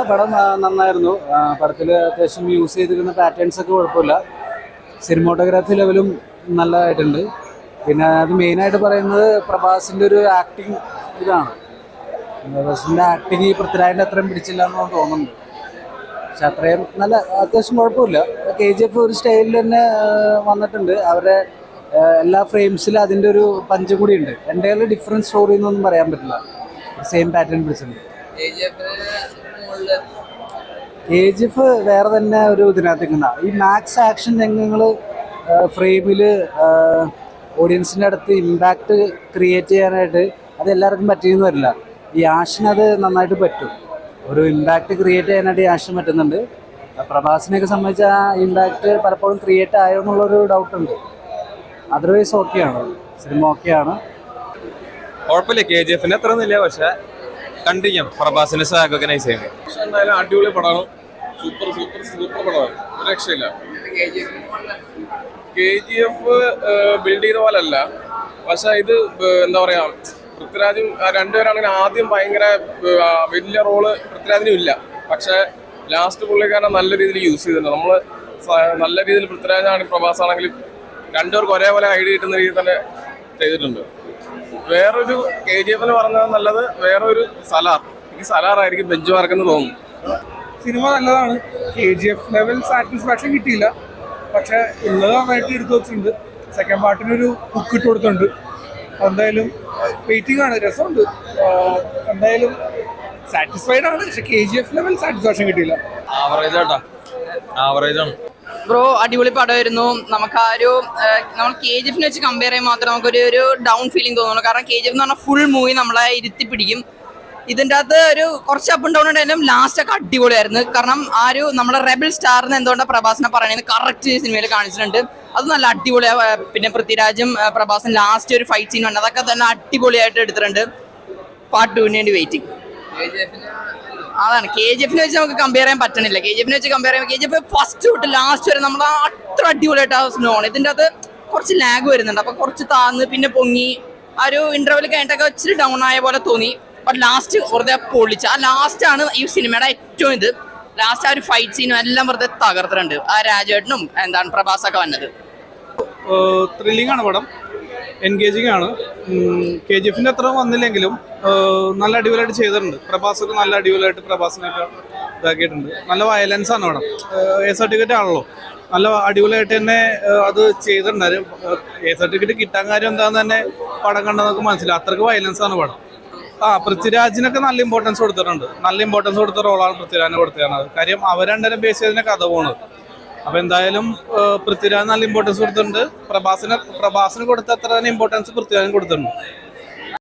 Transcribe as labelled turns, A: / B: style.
A: പടം നന്നായിരുന്നു. പടത്തിൽ അത്യാവശ്യം യൂസ് ചെയ്തിരിക്കുന്ന പാറ്റേൺസ് ഒക്കെ കുഴപ്പമില്ല. സിനിമോട്ടോഗ്രാഫി ലെവലും നല്ലതായിട്ടുണ്ട്. പിന്നെ അത് മെയിനായിട്ട് പറയുന്നത് പ്രഭാസിൻ്റെ ഒരു ആക്ടിങ് ഇതാണ്. പ്രഭാസിൻ്റെ ആക്ടിങ് ഈ പൃഥ്വിരാജിൻ്റെ അത്രയും പിടിച്ചില്ല എന്ന് തോന്നുന്നുണ്ട്. പക്ഷെ അത്രയും നല്ല അത്യാവശ്യം കുഴപ്പമില്ല. KGF ഒരു സ്റ്റൈലിൽ തന്നെ വന്നിട്ടുണ്ട്. അവരുടെ എല്ലാ ഫ്രെയിംസിലും അതിൻ്റെ ഒരു പഞ്ചും കൂടി ഉണ്ട്. എൻ്റെ ഡിഫറെൻറ്റ് സ്റ്റോറി എന്നൊന്നും പറയാൻ പറ്റില്ല. സെയിം പാറ്റേൺ പിടിച്ചിട്ടുണ്ട്. KGF വേറെ തന്നെ ഒരു ഇതിനകത്ത് നിൽക്കുന്ന ഈ മാക്സ് ആക്ഷൻ രംഗങ്ങൾ ഫ്രെയിമിൽ ഓഡിയൻസിൻ്റെ അടുത്ത് ഇമ്പാക്റ്റ് ക്രിയേറ്റ് ചെയ്യാനായിട്ട് അത് എല്ലാവർക്കും പറ്റിയെന്ന് വരില്ല. ഈ ആഷിന് അത് നന്നായിട്ട് പറ്റും. ഒരു ഇമ്പാക്റ്റ് ക്രിയേറ്റ് ചെയ്യാനായിട്ട് ഈ ആഷിന് പറ്റുന്നുണ്ട്. പ്രഭാസിനെയൊക്കെ സംബന്ധിച്ച് ആ ഇമ്പാക്റ്റ് പലപ്പോഴും ക്രിയേറ്റ് ആയോ എന്നുള്ളൊരു ഡൗട്ടുണ്ട്. അതർവൈസ് ഓക്കെയാണ്, സിനിമ ഓക്കെയാണ്.
B: കുഴപ്പമില്ല, KGF അത്ര ഒന്നുമില്ല, പക്ഷെ കണ്ടിരിക്കാം. പ്രഭാസിന്റെ സാഗൊക്കെ നൈസ് ചെയ്യുന്നത്.
C: പക്ഷെ എന്തായാലും അടിപൊളി പടമാണ്. സൂപ്പർ സൂപ്പർ സൂപ്പർ പടമാണ്, ഒരു രക്ഷയില്ല. KGF ബിൽഡ് ചെയ്ത പോലെ അല്ല, പക്ഷെ ഇത് എന്താ പറയാ, പൃഥ്വിരാജും രണ്ടുപേരാണെങ്കിൽ ആദ്യം ഭയങ്കര വലിയ റോള് പൃഥ്വിരാജിനും ഇല്ല. പക്ഷെ ലാസ്റ്റ് പുള്ളിക്കാരനെ നല്ല രീതിയിൽ യൂസ് ചെയ്തിട്ടുണ്ട്. നമ്മൾ നല്ല രീതിയിൽ പൃഥ്വിരാജാണെങ്കിൽ പ്രഭാസാണെങ്കിലും രണ്ടുപേർക്ക് ഒരേപോലെ ഐഡിയ കിട്ടുന്ന രീതിയിൽ തന്നെ ചെയ്തിട്ടുണ്ട്. വേറൊരു KGF പറഞ്ഞത് നല്ലത് വേറൊരു സലാർ. എനിക്ക് സലാറായിരിക്കും ബെഞ്ച് മാർക്കെന്ന് തോന്നുന്നു.
D: സിനിമ നല്ലതാണ്. KGF ലെവൽ സാറ്റിസ്ഫാക്ഷൻ കിട്ടിയില്ല, പക്ഷെ ഉള്ളത് നന്നായിട്ട് എടുത്തു വെച്ചിട്ടുണ്ട്. സെക്കൻഡ് പാർട്ടിനൊരു ബുക്ക് ഇട്ട് കൊടുത്തിട്ടുണ്ട്. എന്തായാലും വെയിറ്റിംഗ് ആണ്, രസമുണ്ട്. എന്തായാലും സാറ്റിസ്ഫൈഡ് ആണ്, പക്ഷെ KGF ലെവൽ സാറ്റിസ്ഫാക്ഷൻ കിട്ടിയില്ല.
B: ആവറേജ് ആട്ടാ, ആവറേജ് ആണ്.
E: ബ്രോ അടിപൊളി പടമായിരുന്നു. നമുക്ക് ആ ഒരു നമ്മൾ KGF വെച്ച് കമ്പയർ ചെയ്യാൻ മാത്രം നമുക്കൊരു ഡൗൺ ഫീലിംഗ് തോന്നുന്നു. കാരണം KGF എന്ന് പറഞ്ഞാൽ ഫുൾ മൂവി നമ്മളെ ഇരുത്തി പിടിക്കും. ഇതിൻ്റെ അകത്ത് ഒരു കുറച്ച് അപ്പ് ആൻഡ് ഡൗൺ ഉണ്ടായാലും ലാസ്റ്റ് ഒക്കെ അടിപൊളിയായിരുന്നു. കാരണം ആ ഒരു നമ്മുടെ റെബൽ സ്റ്റാറിന് എന്തുകൊണ്ടാണ് പ്രഭാസിനെ പറയുന്നത് കറക്റ്റ് സിനിമയിൽ കാണിച്ചിട്ടുണ്ട്. അത് നല്ല അടിപൊളിയാണ്. പിന്നെ പൃഥ്വിരാജും പ്രഭാസും ലാസ്റ്റ് ഒരു ഫൈറ്റ് സീൻ ഉണ്ട്, അതൊക്കെ തന്നെ അടിപൊളിയായിട്ട് എടുത്തിട്ടുണ്ട്. പാർട്ട് 2 വേണ്ടി വെയിറ്റിംഗ്. അതാണ് KGF വെച്ച് നമുക്ക് കമ്പയർ ചെയ്യാൻ പറ്റണില്ല. KGF വെച്ച് കമ്പയർ ചെയ്യുമ്പോൾ KGF ഫസ്റ്റ് തൊട്ട് ലാസ്റ്റ് വരെ നമ്മൾ അത്ര അടിപൊളിയായിട്ട് ആ സ്നോ ആണ്. ഇതിൻ്റെ അകത്ത് കുറച്ച് ലാഗ് വരുന്നുണ്ട്. അപ്പോൾ കുറച്ച് താന്ന് പിന്നെ പൊങ്ങി ആ ഒരു ഇന്റർവെൽ കഴിഞ്ഞിട്ടൊക്കെ ഇച്ചിരി ഡൗൺ ആയ പോലെ തോന്നി. ബട്ട് ലാസ്റ്റ് വെറുതെ പൊളിച്ച് ആ ലാസ്റ്റാണ് ഈ സിനിമയുടെ ഏറ്റവും ഇത്. ലാസ്റ്റ് ആ ഒരു ഫൈറ്റ് സീനും എല്ലാം വെറുതെ തകർത്തിട്ടുണ്ട്. ആ രാജേട്ടനും എന്താണ് പ്രഭാസൊക്കെ വന്നത്.
D: ത്രില്ലിംഗ് ആണ് പടം, എൻഗേജിങ് ആണ്. KGF അത്ര വന്നില്ലെങ്കിലും നല്ല അടിപൊളിയായിട്ട് ചെയ്തിട്ടുണ്ട്. പ്രഭാസൊക്കെ നല്ല അടിപൊളിയായിട്ട് പ്രഭാസിനൊക്കെ ഇതാക്കിയിട്ടുണ്ട്. നല്ല വയലൻസ് ആണ് പടം. സർട്ടിഫിക്കറ്റ് ആണല്ലോ, നല്ല അടിപൊളിയായിട്ട് തന്നെ അത് ചെയ്തിട്ടുണ്ട്. സർട്ടിഫിക്കറ്റ് കിട്ടാൻ കാര്യം എന്താണെന്ന് തന്നെ പടം കണ്ടെന്നൊക്കെ മനസ്സിലായി. അത്രയ്ക്ക് വയലൻസ് ആണ് പടം. പൃഥ്വിരാജിനൊക്കെ നല്ല ഇമ്പോർട്ടൻസ് കൊടുത്തിട്ടുണ്ട്. നല്ല ഇമ്പോർട്ടൻസ് കൊടുത്ത റോളാണ് പൃഥ്വിരാജിനെ കൊടുത്തത്. കാര്യം അവർ രണ്ടുപേരും ബേസ് ചെയ്തതിനെ കഥ പോകുന്നത്. അപ്പോൾ എന്തായാലും പൃഥ്വിരാജ് നല്ല ഇമ്പോർട്ടൻസ് കൊടുത്തിട്ടുണ്ട്. പ്രഭാസിന് കൊടുത്ത അത്ര തന്നെ ഇമ്പോർട്ടൻസ് പൃഥ്വിരാജിന് കൊടുത്തിട്ടുണ്ട്.